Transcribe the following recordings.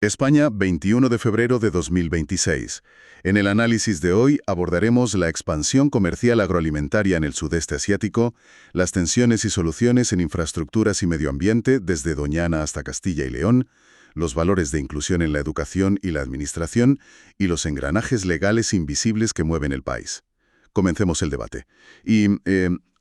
España, 21 de febrero de 2026. En el análisis de hoy abordaremos la expansión comercial agroalimentaria en el sudeste asiático, las tensiones y soluciones en infraestructuras y medio ambiente desde Doñana hasta Castilla y León, los valores de inclusión en la educación y la administración y los engranajes legales invisibles que mueven el país. Comencemos el debate.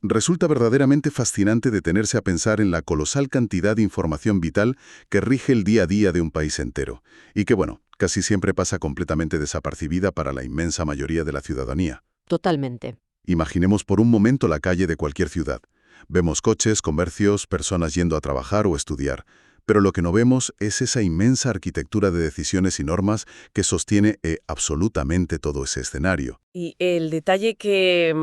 Resulta verdaderamente fascinante detenerse a pensar en la colosal cantidad de información vital que rige el día a día de un país entero, y que, bueno, casi siempre pasa completamente desapercibida para la inmensa mayoría de la ciudadanía. Totalmente. Imaginemos por un momento la calle de cualquier ciudad. Vemos coches, comercios, personas yendo a trabajar o estudiar, pero lo que no vemos es esa inmensa arquitectura de decisiones y normas que sostiene absolutamente todo ese escenario. Y el detalle que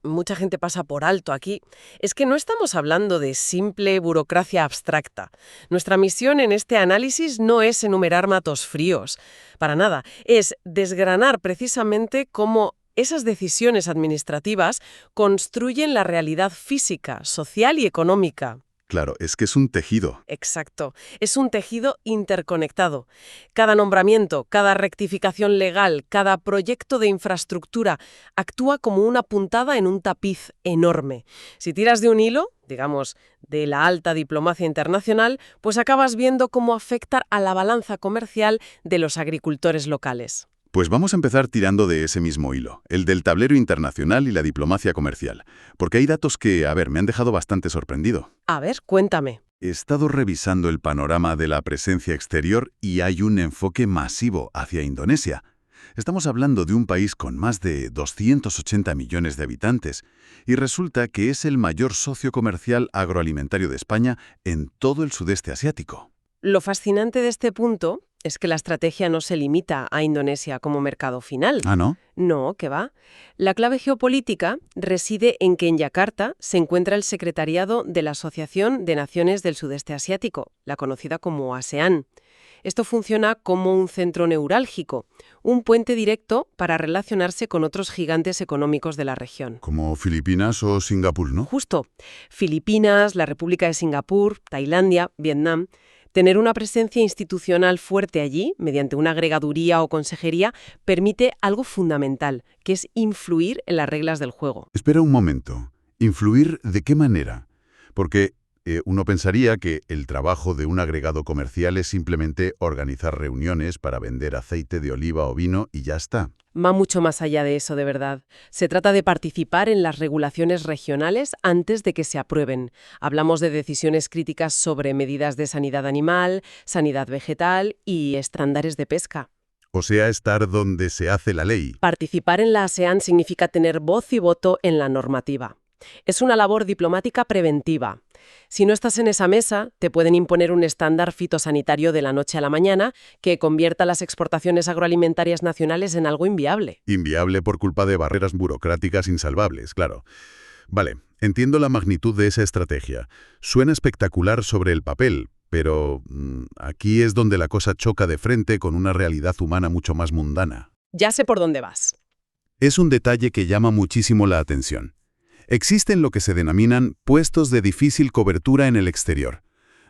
mucha gente pasa por alto aquí es que no estamos hablando de simple burocracia abstracta. Nuestra misión en este análisis no es enumerar matos fríos, para nada. Es desgranar precisamente cómo esas decisiones administrativas construyen la realidad física, social y económica. Claro, es que es un tejido. Exacto. Es un tejido interconectado. Cada nombramiento, cada rectificación legal, cada proyecto de infraestructura actúa como una puntada en un tapiz enorme. Si tiras de un hilo, digamos, de la alta diplomacia internacional, pues acabas viendo cómo afecta a la balanza comercial de los agricultores locales. Pues vamos a empezar tirando de ese mismo hilo, el del tablero internacional y la diplomacia comercial, porque hay datos que, me han dejado bastante sorprendido. A ver, cuéntame. He estado revisando el panorama de la presencia exterior y hay un enfoque masivo hacia Indonesia. Estamos hablando de un país con más de 280 millones de habitantes y resulta que es el mayor socio comercial agroalimentario de España en todo el sudeste asiático. Lo fascinante de este punto es que la estrategia no se limita a Indonesia como mercado final. ¿Ah, no? No, ¿qué va? La clave geopolítica reside en que en Yakarta se encuentra el secretariado de la Asociación de Naciones del Sudeste Asiático, la conocida como ASEAN. Esto funciona como un centro neurálgico, un puente directo para relacionarse con otros gigantes económicos de la región. Como Filipinas o Singapur, ¿no? Justo. Filipinas, la República de Singapur, Tailandia, Vietnam. Tener una presencia institucional fuerte allí, mediante una agregaduría o consejería, permite algo fundamental, que es influir en las reglas del juego. Espera un momento. ¿Influir de qué manera? Porque uno pensaría que el trabajo de un agregado comercial es simplemente organizar reuniones para vender aceite de oliva o vino y ya está. Va mucho más allá de eso, de verdad. Se trata de participar en las regulaciones regionales antes de que se aprueben. Hablamos de decisiones críticas sobre medidas de sanidad animal, sanidad vegetal y estándares de pesca. O sea, estar donde se hace la ley. Participar en la ASEAN significa tener voz y voto en la normativa. Es una labor diplomática preventiva. Si no estás en esa mesa, te pueden imponer un estándar fitosanitario de la noche a la mañana que convierta las exportaciones agroalimentarias nacionales en algo inviable. Inviable por culpa de barreras burocráticas insalvables, claro. Vale, entiendo la magnitud de esa estrategia. Suena espectacular sobre el papel, pero aquí es donde la cosa choca de frente con una realidad humana mucho más mundana. Ya sé por dónde vas. Es un detalle que llama muchísimo la atención. Existen lo que se denominan puestos de difícil cobertura en el exterior.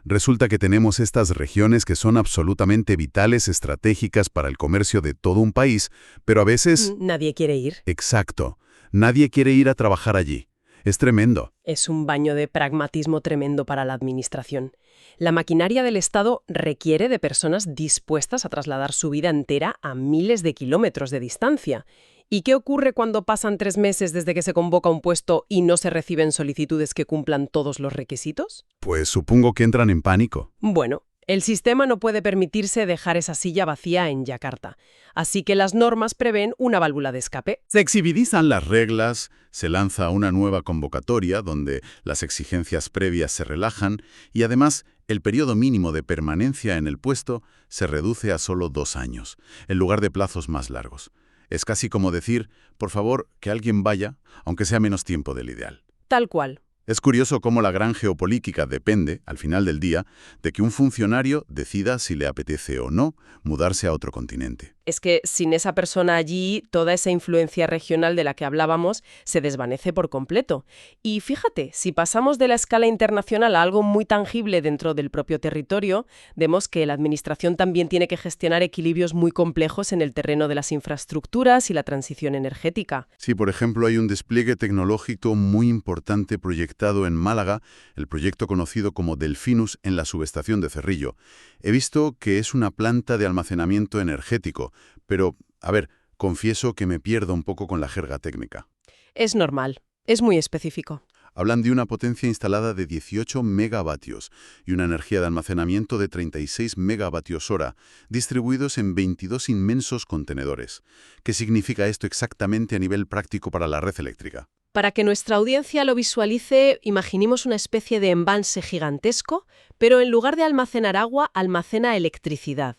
Resulta que tenemos estas regiones que son absolutamente vitales, estratégicas para el comercio de todo un país, pero a veces... Nadie quiere ir. Exacto. Nadie quiere ir a trabajar allí. Es tremendo. Es un baño de pragmatismo tremendo para la administración. La maquinaria del Estado requiere de personas dispuestas a trasladar su vida entera a miles de kilómetros de distancia. ¿Y qué ocurre cuando pasan 3 meses desde que se convoca un puesto y no se reciben solicitudes que cumplan todos los requisitos? Pues supongo que entran en pánico. Bueno, el sistema no puede permitirse dejar esa silla vacía en Yakarta, así que las normas prevén una válvula de escape. Se exhibidizan las reglas, se lanza una nueva convocatoria donde las exigencias previas se relajan y además el periodo mínimo de permanencia en el puesto se reduce a solo 2 años, en lugar de plazos más largos. Es casi como decir, por favor, que alguien vaya, aunque sea menos tiempo del ideal. Tal cual. Es curioso cómo la gran geopolítica depende, al final del día, de que un funcionario decida si le apetece o no mudarse a otro continente. Es que sin esa persona allí, toda esa influencia regional de la que hablábamos se desvanece por completo. Y fíjate, si pasamos de la escala internacional a algo muy tangible dentro del propio territorio, vemos que la administración también tiene que gestionar equilibrios muy complejos en el terreno de las infraestructuras y la transición energética. Sí, por ejemplo, hay un despliegue tecnológico muy importante proyectado en Málaga, el proyecto conocido como Delfinus en la subestación de Cerrillo. He visto que es una planta de almacenamiento energético, pero, a ver, confieso que me pierdo un poco con la jerga técnica. Es normal, es muy específico. Hablan de una potencia instalada de 18 megavatios y una energía de almacenamiento de 36 megavatios hora, distribuidos en 22 inmensos contenedores. ¿Qué significa esto exactamente a nivel práctico para la red eléctrica? Para que nuestra audiencia lo visualice, imaginemos una especie de embalse gigantesco, pero en lugar de almacenar agua, almacena electricidad.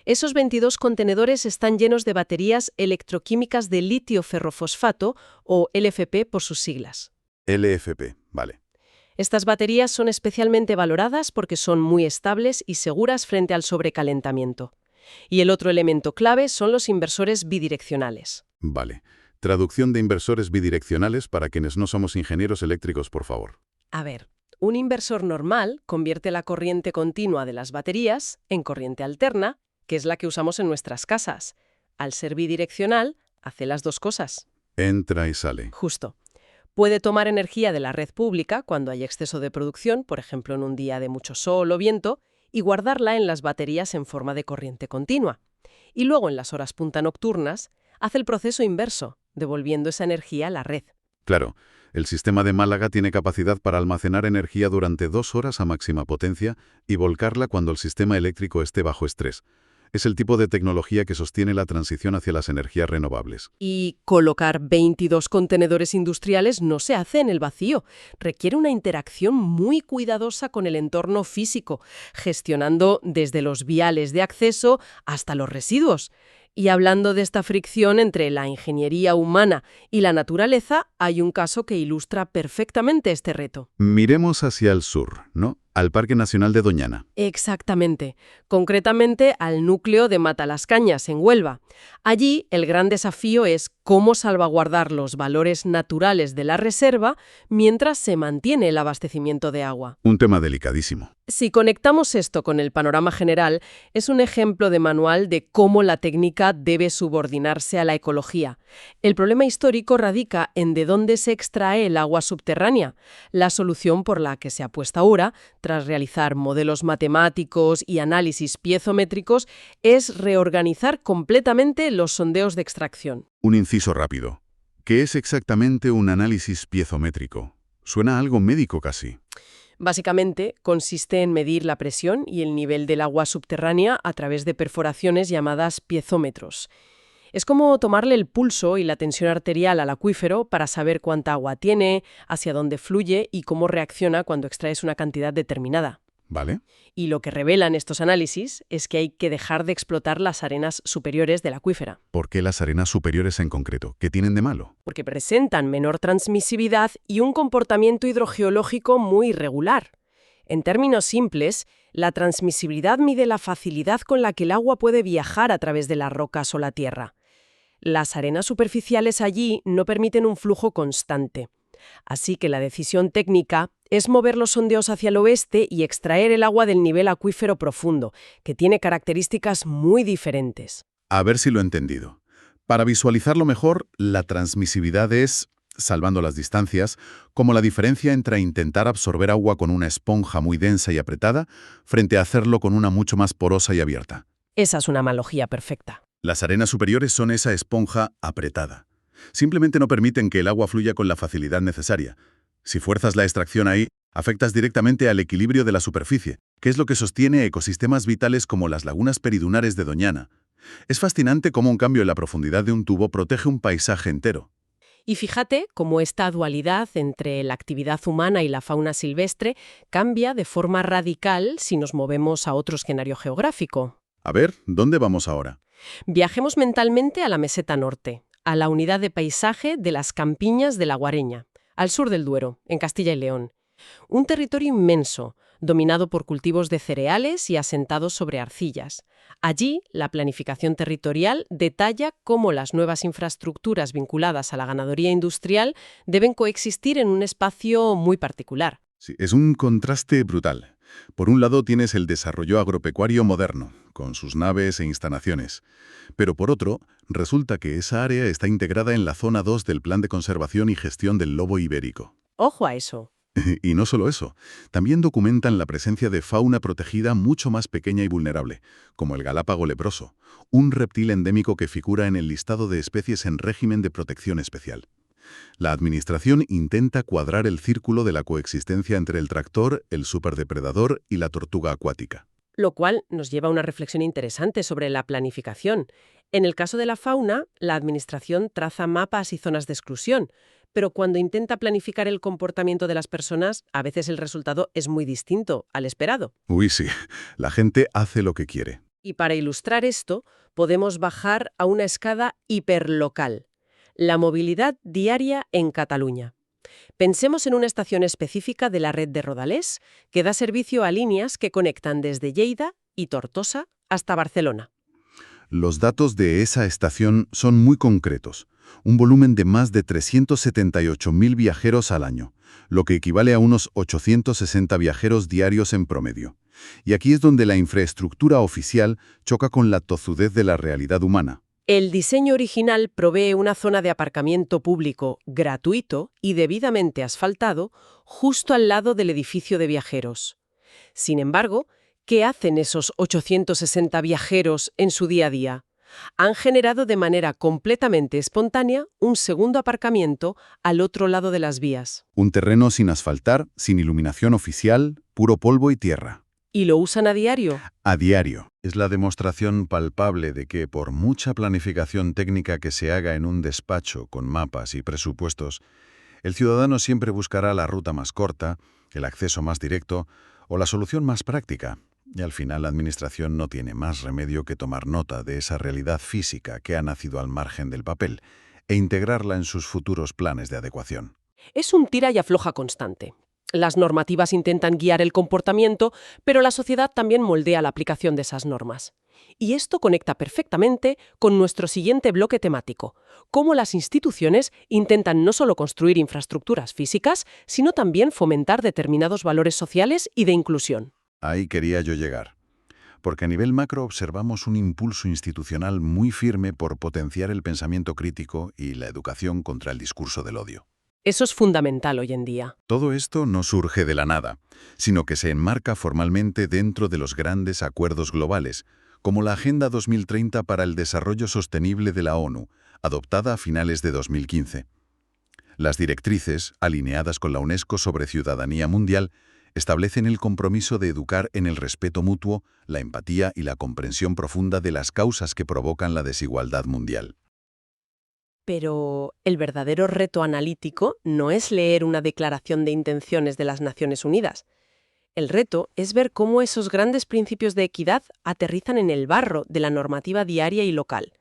Esos 22 contenedores están llenos de baterías electroquímicas de litio ferrofosfato, o LFP por sus siglas. LFP, vale. Estas baterías son especialmente valoradas porque son muy estables y seguras frente al sobrecalentamiento. Y el otro elemento clave son los inversores bidireccionales. Vale. Traducción de inversores bidireccionales para quienes no somos ingenieros eléctricos, por favor. A ver, un inversor normal convierte la corriente continua de las baterías en corriente alterna, que es la que usamos en nuestras casas. Al ser bidireccional, hace las dos cosas. Entra y sale. Justo. Puede tomar energía de la red pública cuando hay exceso de producción, por ejemplo en un día de mucho sol o viento, y guardarla en las baterías en forma de corriente continua. Y luego en las horas punta nocturnas, hace el proceso inverso, devolviendo esa energía a la red. Claro, el sistema de Málaga tiene capacidad para almacenar energía durante 2 horas a máxima potencia y volcarla cuando el sistema eléctrico esté bajo estrés. Es el tipo de tecnología que sostiene la transición hacia las energías renovables. Y colocar 22 contenedores industriales no se hace en el vacío. Requiere una interacción muy cuidadosa con el entorno físico, gestionando desde los viales de acceso hasta los residuos. Y hablando de esta fricción entre la ingeniería humana y la naturaleza, hay un caso que ilustra perfectamente este reto. Miremos hacia el sur, ¿no? Al Parque Nacional de Doñana. Exactamente, concretamente al núcleo de Matalascañas, en Huelva. Allí, el gran desafío es cómo salvaguardar los valores naturales de la reserva mientras se mantiene el abastecimiento de agua. Un tema delicadísimo. Si conectamos esto con el panorama general, es un ejemplo de manual de cómo la técnica debe subordinarse a la ecología. El problema histórico radica en de dónde se extrae el agua subterránea. La solución por la que se apuesta ahora, tras realizar modelos matemáticos y análisis piezométricos, es reorganizar completamente los sondeos de extracción. Un inciso rápido. ¿Qué es exactamente un análisis piezométrico? Suena a algo médico casi. Básicamente, consiste en medir la presión y el nivel del agua subterránea a través de perforaciones llamadas piezómetros. Es como tomarle el pulso y la tensión arterial al acuífero para saber cuánta agua tiene, hacia dónde fluye y cómo reacciona cuando extraes una cantidad determinada. ¿Vale? Y lo que revelan estos análisis es que hay que dejar de explotar las arenas superiores del acuífera. ¿Por qué las arenas superiores en concreto? ¿Qué tienen de malo? Porque presentan menor transmisividad y un comportamiento hidrogeológico muy irregular. En términos simples, la transmisibilidad mide la facilidad con la que el agua puede viajar a través de las rocas o la tierra. Las arenas superficiales allí no permiten un flujo constante. Así que la decisión técnica es mover los sondeos hacia el oeste y extraer el agua del nivel acuífero profundo, que tiene características muy diferentes. A ver si lo he entendido. Para visualizarlo mejor, la transmisividad es, salvando las distancias, como la diferencia entre intentar absorber agua con una esponja muy densa y apretada frente a hacerlo con una mucho más porosa y abierta. Esa es una analogía perfecta. Las arenas superiores son esa esponja apretada. Simplemente no permiten que el agua fluya con la facilidad necesaria. Si fuerzas la extracción ahí, afectas directamente al equilibrio de la superficie, que es lo que sostiene ecosistemas vitales como las lagunas peridunares de Doñana. Es fascinante cómo un cambio en la profundidad de un tubo protege un paisaje entero. Y fíjate cómo esta dualidad entre la actividad humana y la fauna silvestre cambia de forma radical si nos movemos a otro escenario geográfico. A ver, ¿dónde vamos ahora? Viajemos mentalmente a la meseta norte, a la unidad de paisaje de las Campiñas de la Guareña, al sur del Duero, en Castilla y León. Un territorio inmenso, dominado por cultivos de cereales y asentados sobre arcillas. Allí, la planificación territorial detalla cómo las nuevas infraestructuras vinculadas a la ganadería industrial deben coexistir en un espacio muy particular. Sí, es un contraste brutal. Por un lado tienes el desarrollo agropecuario moderno, con sus naves e instalaciones. Pero por otro, resulta que esa área está integrada en la Zona 2 del Plan de Conservación y Gestión del Lobo Ibérico. Ojo a eso. Y no solo eso, también documentan la presencia de fauna protegida mucho más pequeña y vulnerable, como el galápago leproso, un reptil endémico que figura en el listado de especies en régimen de protección especial. La Administración intenta cuadrar el círculo de la coexistencia entre el tractor, el superdepredador y la tortuga acuática. Lo cual nos lleva a una reflexión interesante sobre la planificación. En el caso de la fauna, la Administración traza mapas y zonas de exclusión, pero cuando intenta planificar el comportamiento de las personas, a veces el resultado es muy distinto al esperado. Uy, sí, la gente hace lo que quiere. Y para ilustrar esto, podemos bajar a una escala hiperlocal: la movilidad diaria en Cataluña. Pensemos en una estación específica de la red de Rodalès que da servicio a líneas que conectan desde Lleida y Tortosa hasta Barcelona. Los datos de esa estación son muy concretos. Un volumen de más de 378.000 viajeros al año, lo que equivale a unos 860 viajeros diarios en promedio. Y aquí es donde la infraestructura oficial choca con la tozudez de la realidad humana. El diseño original provee una zona de aparcamiento público gratuito y debidamente asfaltado justo al lado del edificio de viajeros. Sin embargo, ¿qué hacen esos 860 viajeros en su día a día? Han generado de manera completamente espontánea un segundo aparcamiento al otro lado de las vías. Un terreno sin asfaltar, sin iluminación oficial, puro polvo y tierra. ¿Y lo usan a diario? A diario. Es la demostración palpable de que, por mucha planificación técnica que se haga en un despacho con mapas y presupuestos, el ciudadano siempre buscará la ruta más corta, el acceso más directo o la solución más práctica. Y al final la Administración no tiene más remedio que tomar nota de esa realidad física que ha nacido al margen del papel e integrarla en sus futuros planes de adecuación. Es un tira y afloja constante. Las normativas intentan guiar el comportamiento, pero la sociedad también moldea la aplicación de esas normas. Y esto conecta perfectamente con nuestro siguiente bloque temático: cómo las instituciones intentan no solo construir infraestructuras físicas, sino también fomentar determinados valores sociales y de inclusión. Ahí quería yo llegar. Porque a nivel macro observamos un impulso institucional muy firme por potenciar el pensamiento crítico y la educación contra el discurso del odio. Eso es fundamental hoy en día. Todo esto no surge de la nada, sino que se enmarca formalmente dentro de los grandes acuerdos globales, como la Agenda 2030 para el Desarrollo Sostenible de la ONU, adoptada a finales de 2015. Las directrices, alineadas con la UNESCO sobre ciudadanía mundial, establecen el compromiso de educar en el respeto mutuo, la empatía y la comprensión profunda de las causas que provocan la desigualdad mundial. Pero el verdadero reto analítico no es leer una declaración de intenciones de las Naciones Unidas. El reto es ver cómo esos grandes principios de equidad aterrizan en el barro de la normativa diaria y local.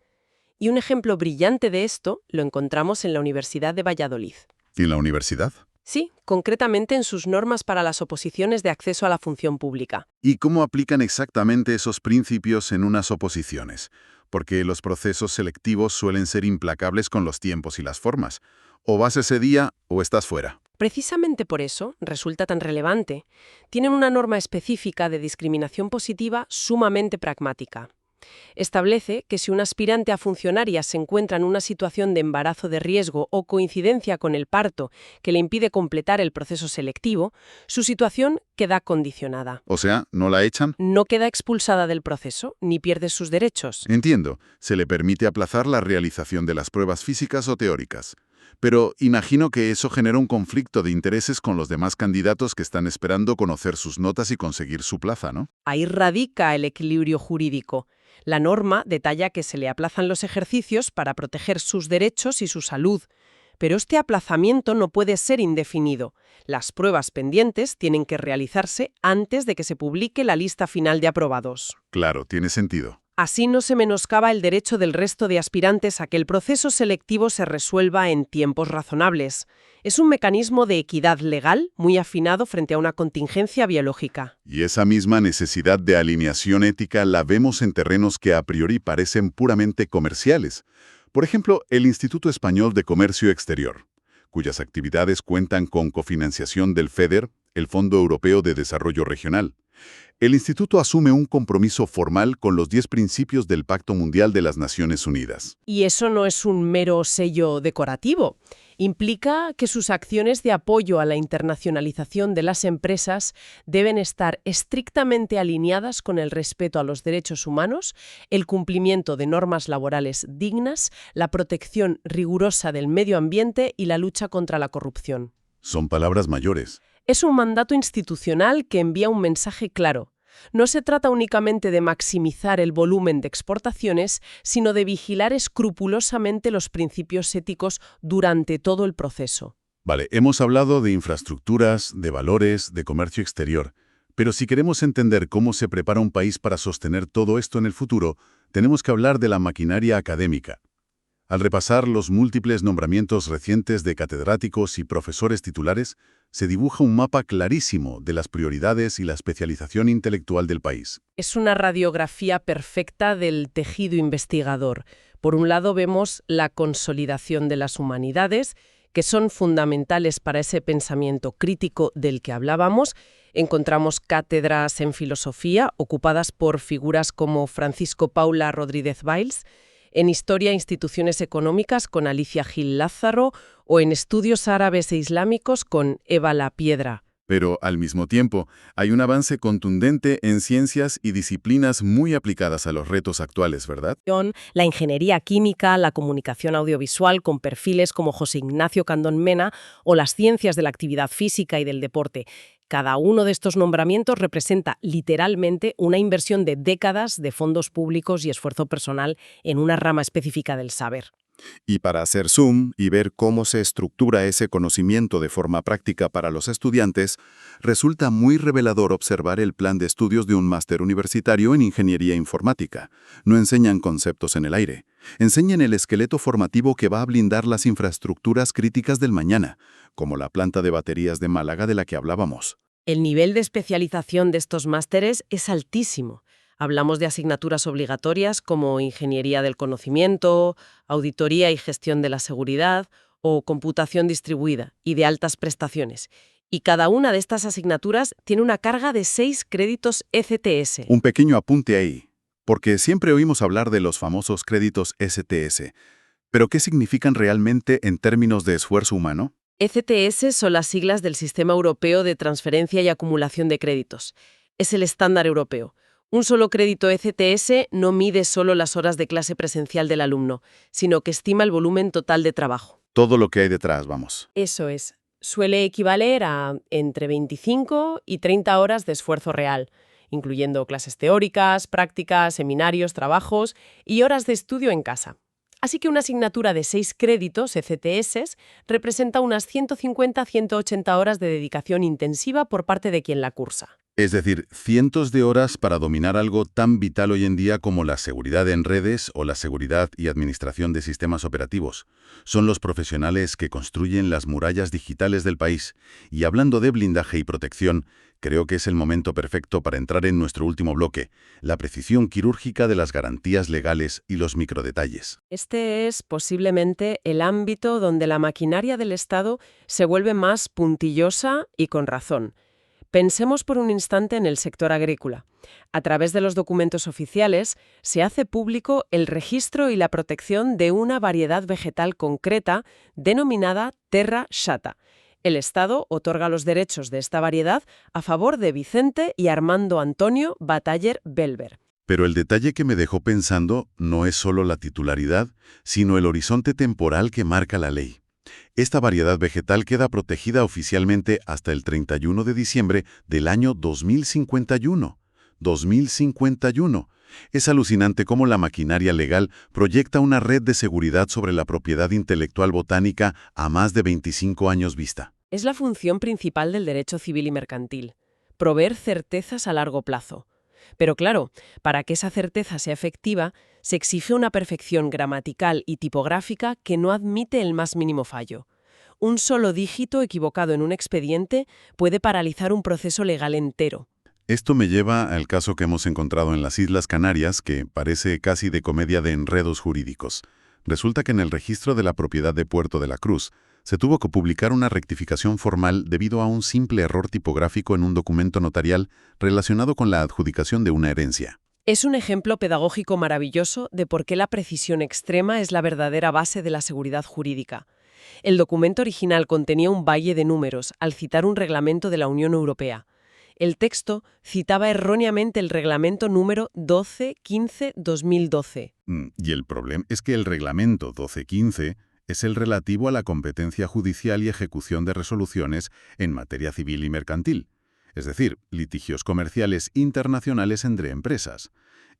Y un ejemplo brillante de esto lo encontramos en la Universidad de Valladolid. ¿Y en la universidad? Sí, concretamente en sus normas para las oposiciones de acceso a la función pública. ¿Y cómo aplican exactamente esos principios en unas oposiciones? Porque los procesos selectivos suelen ser implacables con los tiempos y las formas. O vas ese día o estás fuera. Precisamente por eso resulta tan relevante. Tienen una norma específica de discriminación positiva sumamente pragmática. Establece que si un aspirante a funcionaria se encuentra en una situación de embarazo de riesgo o coincidencia con el parto que le impide completar el proceso selectivo, su situación queda condicionada. O sea, ¿no la echan? No queda expulsada del proceso, ni pierde sus derechos. Entiendo. Se le permite aplazar la realización de las pruebas físicas o teóricas. Pero imagino que eso genera un conflicto de intereses con los demás candidatos que están esperando conocer sus notas y conseguir su plaza, ¿no? Ahí radica el equilibrio jurídico. La norma detalla que se le aplazan los ejercicios para proteger sus derechos y su salud. Pero este aplazamiento no puede ser indefinido. Las pruebas pendientes tienen que realizarse antes de que se publique la lista final de aprobados. Claro, tiene sentido. Así no se menoscaba el derecho del resto de aspirantes a que el proceso selectivo se resuelva en tiempos razonables. Es un mecanismo de equidad legal muy afinado frente a una contingencia biológica. Y esa misma necesidad de alineación ética la vemos en terrenos que a priori parecen puramente comerciales. Por ejemplo, el Instituto Español de Comercio Exterior, cuyas actividades cuentan con cofinanciación del FEDER, el Fondo Europeo de Desarrollo Regional. El instituto asume un compromiso formal con los 10 principios del Pacto Mundial de las Naciones Unidas. Y eso no es un mero sello decorativo. Implica que sus acciones de apoyo a la internacionalización de las empresas deben estar estrictamente alineadas con el respeto a los derechos humanos, el cumplimiento de normas laborales dignas, la protección rigurosa del medio ambiente y la lucha contra la corrupción. Son palabras mayores. Es un mandato institucional que envía un mensaje claro. No se trata únicamente de maximizar el volumen de exportaciones, sino de vigilar escrupulosamente los principios éticos durante todo el proceso. Vale, hemos hablado de infraestructuras, de valores, de comercio exterior. Pero si queremos entender cómo se prepara un país para sostener todo esto en el futuro, tenemos que hablar de la maquinaria académica. Al repasar los múltiples nombramientos recientes de catedráticos y profesores titulares, se dibuja un mapa clarísimo de las prioridades y la especialización intelectual del país. Es una radiografía perfecta del tejido investigador. Por un lado vemos la consolidación de las humanidades, que son fundamentales para ese pensamiento crítico del que hablábamos. Encontramos cátedras en filosofía ocupadas por figuras como Francisco Paula Rodríguez Valls, en Historia e Instituciones Económicas con Alicia Gil Lázaro o en Estudios Árabes e Islámicos con Eva La Piedra. Pero, al mismo tiempo, hay un avance contundente en ciencias y disciplinas muy aplicadas a los retos actuales, ¿verdad? La ingeniería química, la comunicación audiovisual con perfiles como José Ignacio Candón Mena o las ciencias de la actividad física y del deporte. Cada uno de estos nombramientos representa literalmente una inversión de décadas de fondos públicos y esfuerzo personal en una rama específica del saber. Y para hacer zoom y ver cómo se estructura ese conocimiento de forma práctica para los estudiantes, resulta muy revelador observar el plan de estudios de un máster universitario en ingeniería informática. No enseñan conceptos en el aire. Enseñan el esqueleto formativo que va a blindar las infraestructuras críticas del mañana, como la planta de baterías de Málaga de la que hablábamos. El nivel de especialización de estos másteres es altísimo. Hablamos de asignaturas obligatorias como Ingeniería del Conocimiento, Auditoría y Gestión de la Seguridad o Computación Distribuida y de altas prestaciones. Y cada una de estas asignaturas tiene una carga de 6 créditos ECTS. Un pequeño apunte ahí, porque siempre oímos hablar de los famosos créditos STS. ¿Pero qué significan realmente en términos de esfuerzo humano? ECTS son las siglas del Sistema Europeo de Transferencia y Acumulación de Créditos. Es el estándar europeo. Un solo crédito ECTS no mide solo las horas de clase presencial del alumno, sino que estima el volumen total de trabajo. Todo lo que hay detrás, vamos. Eso es. Suele equivaler a entre 25 y 30 horas de esfuerzo real, incluyendo clases teóricas, prácticas, seminarios, trabajos y horas de estudio en casa. Así que una asignatura de 6 créditos, ECTS, representa unas 150 a 180 horas de dedicación intensiva por parte de quien la cursa. Es decir, cientos de horas para dominar algo tan vital hoy en día como la seguridad en redes o la seguridad y administración de sistemas operativos. Son los profesionales que construyen las murallas digitales del país. Y hablando de blindaje y protección, creo que es el momento perfecto para entrar en nuestro último bloque, la precisión quirúrgica de las garantías legales y los microdetalles. Este es posiblemente el ámbito donde la maquinaria del Estado se vuelve más puntillosa y con razón. Pensemos por un instante en el sector agrícola. A través de los documentos oficiales se hace público el registro y la protección de una variedad vegetal concreta denominada Terra Chata. El Estado otorga los derechos de esta variedad a favor de Vicente y Armando Antonio Bataller Belver. Pero el detalle que me dejó pensando no es solo la titularidad, sino el horizonte temporal que marca la ley. Esta variedad vegetal queda protegida oficialmente hasta el 31 de diciembre del año 2051. 2051. Es alucinante cómo la maquinaria legal proyecta una red de seguridad sobre la propiedad intelectual botánica a más de 25 años vista. Es la función principal del derecho civil y mercantil, proveer certezas a largo plazo. Pero claro, para que esa certeza sea efectiva, se exige una perfección gramatical y tipográfica que no admite el más mínimo fallo. Un solo dígito equivocado en un expediente puede paralizar un proceso legal entero. Esto me lleva al caso que hemos encontrado en las Islas Canarias, que parece casi de comedia de enredos jurídicos. Resulta que en el registro de la propiedad de Puerto de la Cruz se tuvo que publicar una rectificación formal debido a un simple error tipográfico en un documento notarial relacionado con la adjudicación de una herencia. Es un ejemplo pedagógico maravilloso de por qué la precisión extrema es la verdadera base de la seguridad jurídica. El documento original contenía un valle de números al citar un reglamento de la Unión Europea. El texto citaba erróneamente el reglamento número 1215-2012. Y el problema es que el reglamento 1215 es el relativo a la competencia judicial y ejecución de resoluciones en materia civil y mercantil, es decir, litigios comerciales internacionales entre empresas.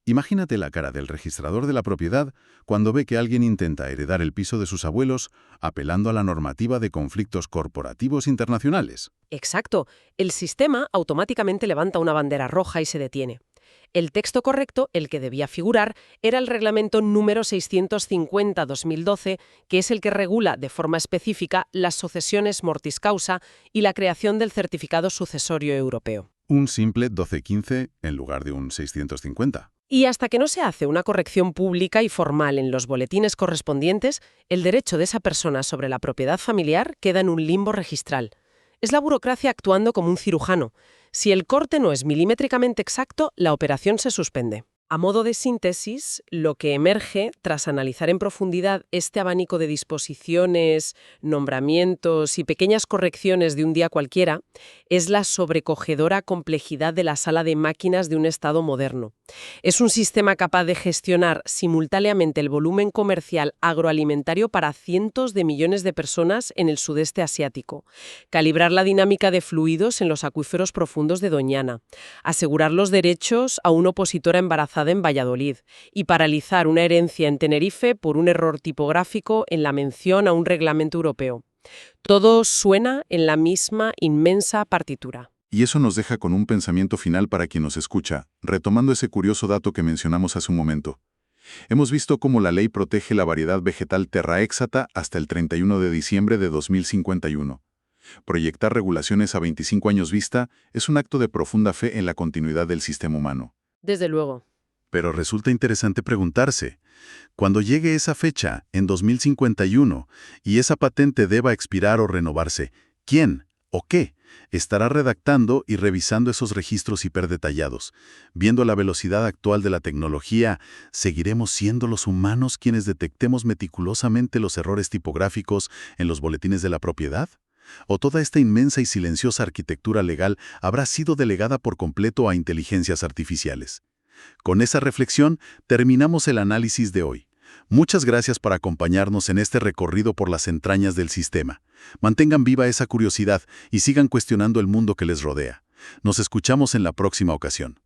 Imagínate la cara del registrador de la propiedad cuando ve que alguien intenta heredar el piso de sus abuelos apelando a la normativa de conflictos corporativos internacionales. Exacto. El sistema automáticamente levanta una bandera roja y se detiene. El texto correcto, el que debía figurar, era el reglamento número 650-2012, que es el que regula de forma específica las sucesiones mortis causa y la creación del certificado sucesorio europeo. Un simple 1215 en lugar de un 650. Y hasta que no se hace una corrección pública y formal en los boletines correspondientes, el derecho de esa persona sobre la propiedad familiar queda en un limbo registral. Es la burocracia actuando como un cirujano. Si el corte no es milimétricamente exacto, la operación se suspende. A modo de síntesis, lo que emerge, tras analizar en profundidad este abanico de disposiciones, nombramientos y pequeñas correcciones de un día cualquiera, es la sobrecogedora complejidad de la sala de máquinas de un Estado moderno. Es un sistema capaz de gestionar simultáneamente el volumen comercial agroalimentario para cientos de millones de personas en el sudeste asiático, calibrar la dinámica de fluidos en los acuíferos profundos de Doñana, asegurar los derechos a una opositora embarazada en Valladolid y paralizar una herencia en Tenerife por un error tipográfico en la mención a un reglamento europeo. Todo suena en la misma inmensa partitura. Y eso nos deja con un pensamiento final para quien nos escucha, retomando ese curioso dato que mencionamos hace un momento. Hemos visto cómo la ley protege la variedad vegetal terraéxata hasta el 31 de diciembre de 2051. Proyectar regulaciones a 25 años vista es un acto de profunda fe en la continuidad del sistema humano. Desde luego. Pero resulta interesante preguntarse, cuando llegue esa fecha, en 2051, y esa patente deba expirar o renovarse, ¿quién o qué estará redactando y revisando esos registros hiperdetallados? Viendo la velocidad actual de la tecnología, ¿seguiremos siendo los humanos quienes detectemos meticulosamente los errores tipográficos en los boletines de la propiedad? ¿O toda esta inmensa y silenciosa arquitectura legal habrá sido delegada por completo a inteligencias artificiales? Con esa reflexión, terminamos el análisis de hoy. Muchas gracias por acompañarnos en este recorrido por las entrañas del sistema. Mantengan viva esa curiosidad y sigan cuestionando el mundo que les rodea. Nos escuchamos en la próxima ocasión.